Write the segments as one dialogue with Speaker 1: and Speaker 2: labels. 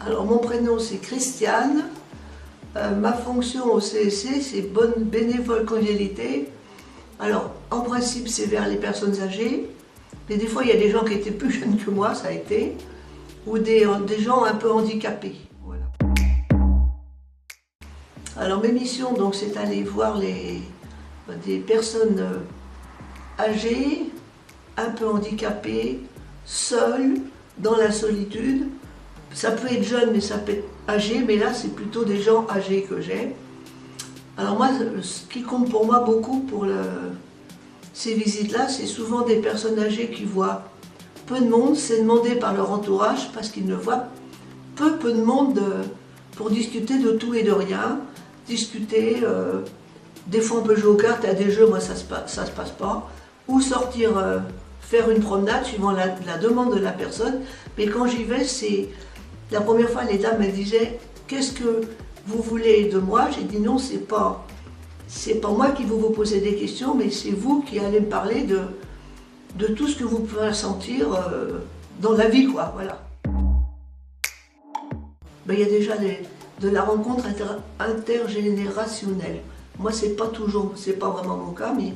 Speaker 1: Alors mon prénom c'est Christiane, ma fonction au CSC c'est bonne bénévole convivialité. Alors en principe c'est vers les personnes âgées, mais des fois il y a des gens qui étaient plus jeunes que moi, ça a été, ou des gens un peu handicapés. Voilà. Alors mes missions donc c'est aller voir des personnes âgées, un peu handicapées, seules, dans la solitude. Ça peut être jeune, mais ça peut être âgé, mais là c'est plutôt des gens âgés que j'ai. Alors moi, ce qui compte pour moi beaucoup pour ces visites-là, c'est souvent des personnes âgées qui voient peu de monde, c'est demandé par leur entourage parce qu'ils ne voient peu de monde pour discuter de tout et de rien, discuter, des fois on peut jouer aux cartes, à des jeux, moi ça se passe pas, ou sortir faire une promenade suivant la demande de la personne, mais quand j'y vais, c'est... La première fois, les dames me disaient « Qu'est-ce que vous voulez de moi ?» J'ai dit « Non, c'est pas moi qui vais vous poser des questions, mais c'est vous qui allez me parler de tout ce que vous pouvez ressentir dans la vie, quoi. » Voilà. Ben, il y a déjà de la rencontre intergénérationnelle. Moi, c'est pas vraiment mon cas, mais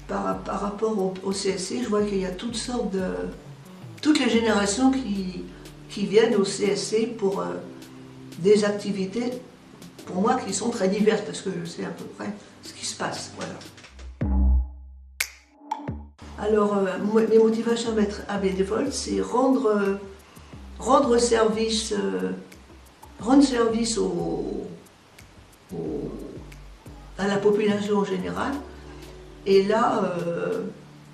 Speaker 1: par rapport au CSC, je vois qu'il y a toutes les générations qui viennent au CSC pour des activités, pour moi, qui sont très diverses, parce que je sais à peu près ce qui se passe. Voilà. Alors, mes motivations à bénévole, c'est rendre service à la population en général. Et là,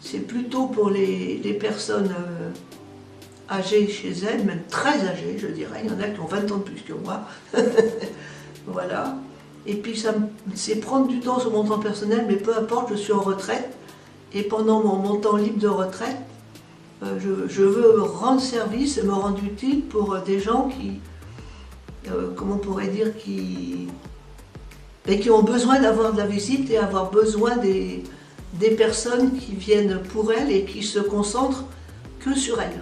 Speaker 1: c'est plutôt pour les personnes âgées chez elles, même très âgées, je dirais. Il y en a qui ont 20 ans de plus que moi. Voilà. Et puis, c'est prendre du temps sur mon temps personnel, mais peu importe, je suis en retraite. Et pendant mon temps libre de retraite, je veux rendre service et me rendre utile pour des gens qui, comment on pourrait dire, qui ont besoin d'avoir de la visite et avoir besoin des personnes qui viennent pour elles et qui se concentrent que sur elles.